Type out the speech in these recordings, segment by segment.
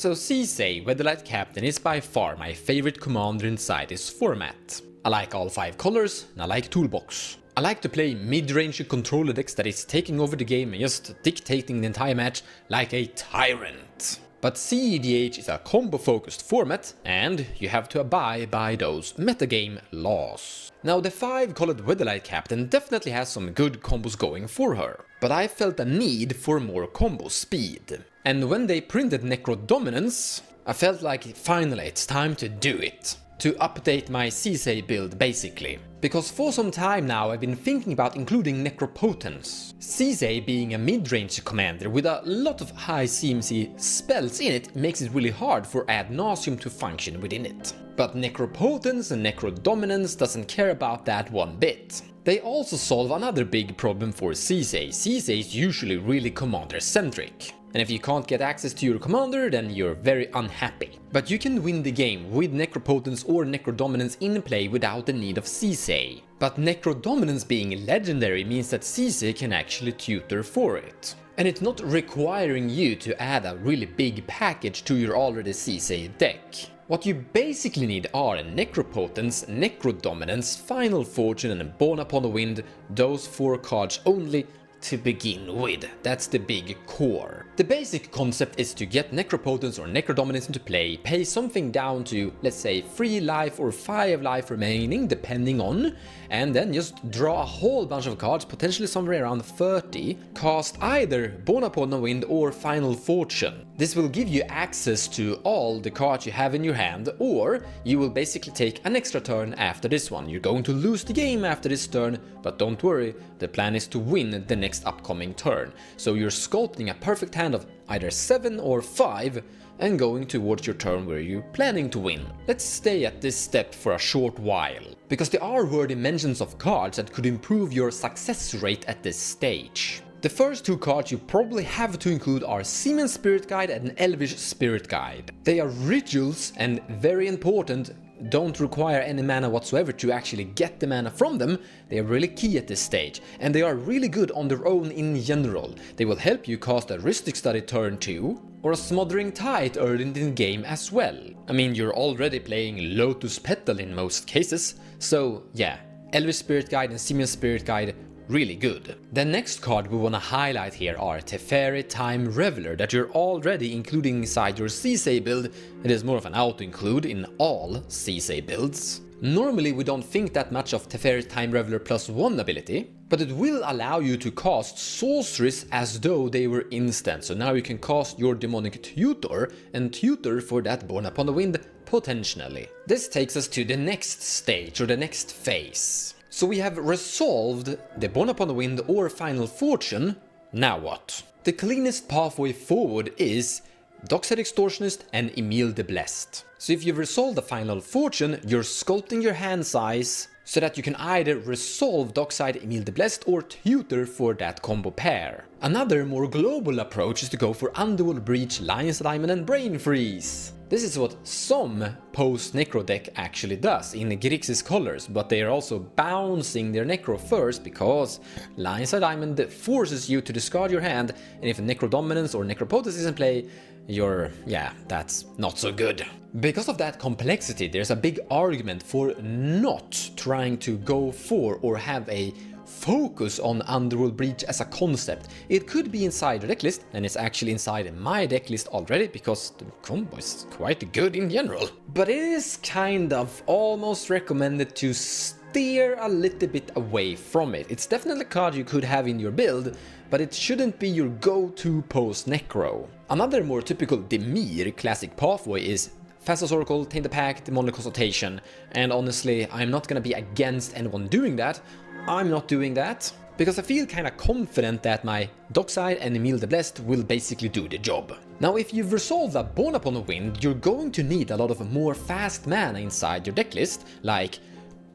So Sisay, Weatherlight Captain, is by far my favorite commander inside this format. I like all 5 colors, and I like Toolbox. I like to play mid-range controller decks that is taking over the game and just dictating the entire match like a tyrant. But cEDH is a combo-focused format, and you have to abide by those metagame laws. Now, the 5-colored Weatherlight Captain definitely has some good combos going for her, but I felt a need for more combo speed. And when they printed necrodominance, I felt like finally it's time to do it. To update my sisay build basically. Because for some time now I've been thinking about including necropotence. Sisay being a mid-range commander with a lot of high CMC spells in it makes it really hard for ad nauseam to function within it. But necropotence and necrodominance doesn't care about that one bit. They also solve another big problem for Sisay. Sisay is usually really commander-centric. And if you can't get access to your commander, then you're very unhappy. But you can win the game with necropotence or necrodominance in play without the need of sisay. But necrodominance being legendary means that sisay can actually tutor for it. And it's not requiring you to add a really big package to your already sisay deck. What you basically need are necropotence, necrodominance, final fortune and born upon the wind, those 4 cards only, to begin with. That's the big core. The basic concept is to get necropotence or necrodominance into play, pay something down to, let's say, 3 life or 5 life remaining, depending on, and then just draw a whole bunch of cards, potentially somewhere around 30, cast either Born Upon the Wind or Final Fortune. This will give you access to all the cards you have in your hand, or you will basically take an extra turn after this one. You're going to lose the game after this turn, but don't worry, the plan is to win the next upcoming turn. So you're sculpting a perfect hand of either 7 or 5 and going towards your turn where you're planning to win. Let's stay at this step for a short while, because there are worthy mentions of cards that could improve your success rate at this stage. The first 2 cards you probably have to include are Seaman Spirit Guide and Elvish Spirit Guide. They are rituals and very important, don't require any mana whatsoever to actually get the mana from them. They are really key at this stage, and they are really good on their own in general. They will help you cast a Rhystic Study turn 2, or a Smothering Tide early in the game as well. I mean, you're already playing Lotus Petal in most cases, so yeah, Elvish Spirit Guide and Seaman Spirit Guide, really good. The next card we want to highlight here are Teferi Time Reveler that you're already including inside your sisay build. It is more of an auto-include in all sisay builds. Normally we don't think that much of Teferi Time Reveler +1 ability, but it will allow you to cast sorceries as though they were instant. So now you can cast your demonic tutor and tutor for that Born Upon the Wind potentially. This takes us to the next stage or the next phase. So we have resolved the Born Upon the Wind or Final Fortune. Now what? The cleanest pathway forward is Dockside Extortionist and Emil the Blessed. So if you've resolved the Final Fortune, you're sculpting your hand size so that you can either resolve Dockside Emil the Blessed or tutor for that combo pair. Another more global approach is to go for Underworld Breach, Lion's Diamond and Brain Freeze. This is what some post-Necro deck actually does in Grixis colors, but they are also bouncing their Necro first because Lion's Diamond forces you to discard your hand, and if Necrodominance or Necropotence is in play, that's not so good. Because of that complexity, there's a big argument for not trying to go for or have a focus on Underworld Breach as a concept. It could be inside your decklist, and it's actually inside my decklist already because the combo is quite good in general. But it is kind of almost recommended to steer a little bit away from it. It's definitely a card you could have in your build, but it shouldn't be your go-to post-Necro. Another more typical Dimir classic pathway is Fastest Oracle, Tainted Pact, Demonic Consultation, and honestly, I'm not gonna be against anyone doing that. I'm not doing that, because I feel kinda confident that my Dockside and Emil the Blessed will basically do the job. Now if you've resolved a Born Upon the Wind, you're going to need a lot of more fast mana inside your decklist, like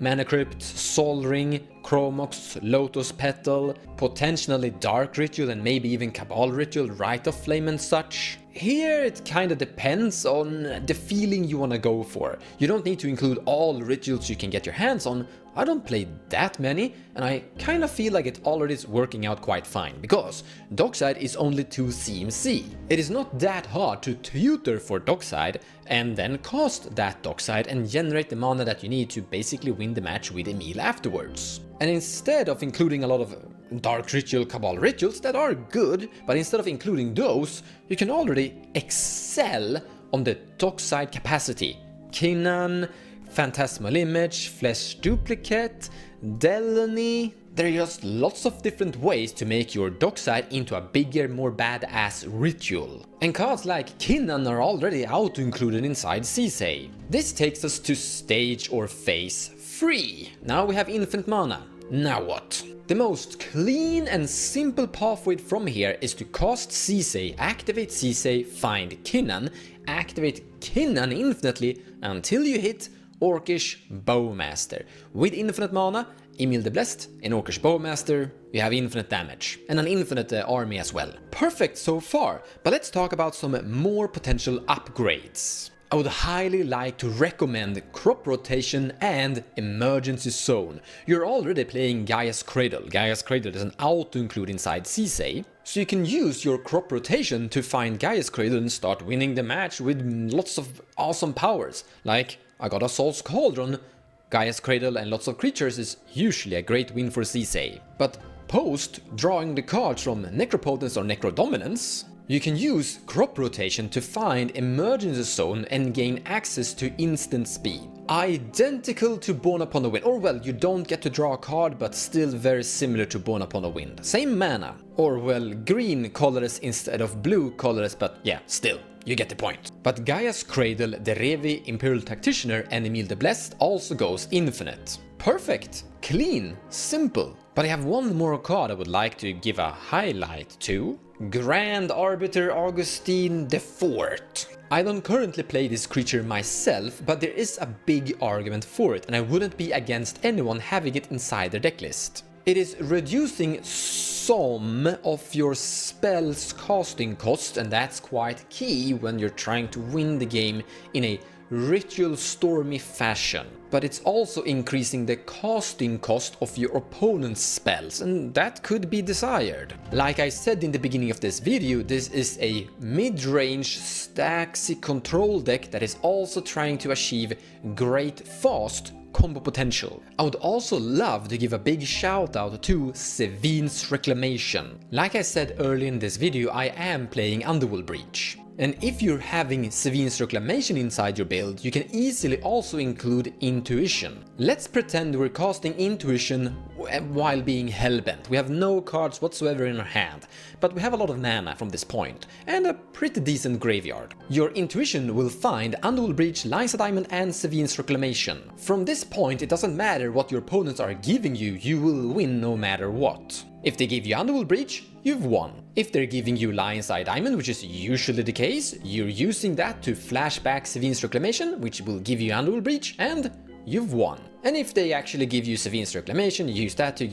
Mana Crypt, Sol Ring, Chromox, Lotus Petal, potentially Dark Ritual and maybe even Cabal Ritual, Rite of Flame and such. Here it kinda depends on the feeling you wanna go for. You don't need to include all rituals you can get your hands on. I don't play that many, and I kinda feel like it already is working out quite fine, because Dockside is only 2 CMC. It is not that hard to tutor for Dockside, and then cast that Dockside and generate the mana that you need to basically win the match with Emil afterwards. And instead of including a lot of Dark Ritual, Cabal rituals that are good, but instead of including those, you can already excel on the Dockside capacity. Kinnan, Phantasmal Image, Flesh Duplicate, Delany. There are just lots of different ways to make your Dockside into a bigger, more badass ritual. And cards like Kinnan are already auto-included inside sisay. This takes us to stage or phase 3. Now we have infinite mana. Now what? The most clean and simple pathway from here is to cast sisay, activate sisay, find Kinnan, activate Kinnan infinitely until you hit Orcish Bowmaster. With infinite mana, Emil the Blessed, an Orcish Bowmaster, you have infinite damage, and an infinite army as well. Perfect so far, but let's talk about some more potential upgrades. I would highly like to recommend Crop Rotation and Emergency Zone. You're already playing Gaia's Cradle. Gaia's Cradle is an auto-include inside sisay, so you can use your Crop Rotation to find Gaia's Cradle and start winning the match with lots of awesome powers. Like, I got a Soul's Cauldron, Gaia's Cradle and lots of creatures is usually a great win for sisay. But post drawing the cards from Necropotence or Necrodominance, you can use Crop Rotation to find Emergency Zone and gain access to instant speed. Identical to Born Upon the Wind, or well, you don't get to draw a card, but still very similar to Born Upon the Wind. Same mana, or well, green colorless instead of blue colorless, but yeah, still. You get the point. But Gaia's Cradle, Derevi, Imperial Tacticianer and Emil the Blessed also goes infinite. Perfect, clean, simple. But I have one more card I would like to give a highlight to. Grand Arbiter Augustine IV. I don't currently play this creature myself, but there is a big argument for it, and I wouldn't be against anyone having it inside their decklist. It is reducing some of your spell's casting cost, and that's quite key when you're trying to win the game in a ritual stormy fashion. But it's also increasing the casting cost of your opponent's spells, and that could be desired. Like I said in the beginning of this video, this is a mid-range Staxy control deck that is also trying to achieve great fast combo potential. I would also love to give a big shout out to Sevin's Reclamation. Like I said earlier in this video, I am playing Underworld Breach. And if you're having Sevin's Reclamation inside your build, you can easily also include Intuition. Let's pretend we're casting Intuition while being hellbent. We have no cards whatsoever in our hand, but we have a lot of mana from this point, and a pretty decent graveyard. Your Intuition will find Underworld Breach, Liza Diamond and Sevin's Reclamation. From this point, it doesn't matter what your opponents are giving you, you will win no matter what. If they give you Underworld Breach, you've won. If they're giving you Lion's Eye Diamond, which is usually the case, you're using that to flashback Sevin's Reclamation, which will give you Underworld Breach, and you've won. And if they actually give you Sevin's Reclamation, you use that to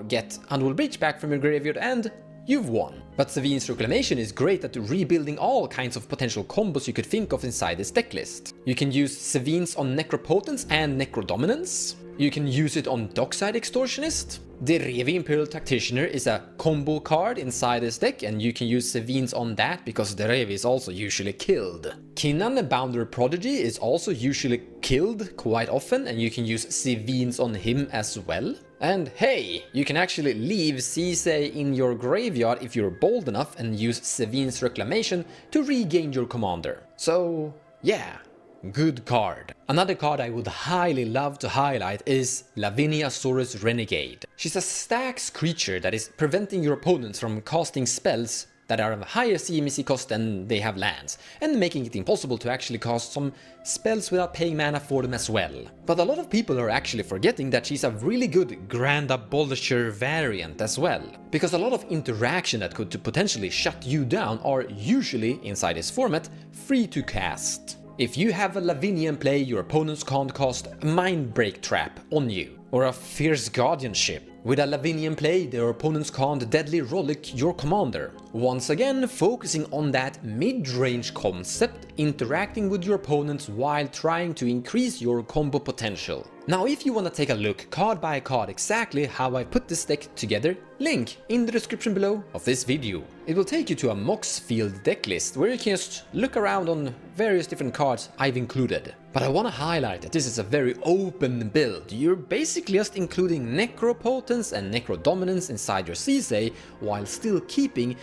get Underworld Breach back from your graveyard, and you've won. But Sevin's Reclamation is great at rebuilding all kinds of potential combos you could think of inside this decklist. You can use Sevin's on Necropotence and Necrodominance. You can use it on Dockside Extortionist. Derevi Imperial Tacticianer is a combo card inside this deck, and you can use Sevin's on that because Derevi is also usually killed. Kinnan the Bounder Prodigy is also usually killed quite often, and you can use Sevin's on him as well. And hey, you can actually leave sisay in your graveyard if you're bold enough and use Sevin's Reclamation to regain your commander. So yeah. Good card. Another card I would highly love to highlight is Laviniasaurus Renegade. She's a Stax creature that is preventing your opponents from casting spells that are of a higher CMC cost than they have lands, and making it impossible to actually cast some spells without paying mana for them as well. But a lot of people are actually forgetting that she's a really good Grand Abolisher variant as well, because a lot of interaction that could potentially shut you down are usually, inside this format, free to cast. If you have a Lavinia in play, your opponents can't cast a Mindbreak Trap on you, or a Fierce Guardianship, With a Lavinian play, their opponents can't deadly rollick your commander. Once again, focusing on that mid-range concept, interacting with your opponents while trying to increase your combo potential. Now if you want to take a look card by card exactly how I put this deck together, link in the description below of this video. It will take you to a Mox Field deck list where you can just look around on various different cards I've included. But I want to highlight that this is a very open build. You're basically just including necropotence and necrodominance inside your sisay while still keeping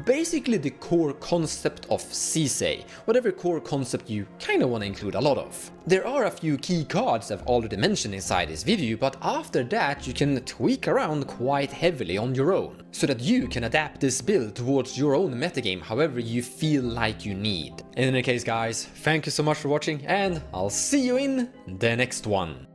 basically the core concept of sisay, whatever core concept you kinda want to include a lot of. There are a few key cards I've already mentioned inside this video, but after that you can tweak around quite heavily on your own, so that you can adapt this build towards your own metagame however you feel like you need. In any case guys, thank you so much for watching and I'll see you in the next one.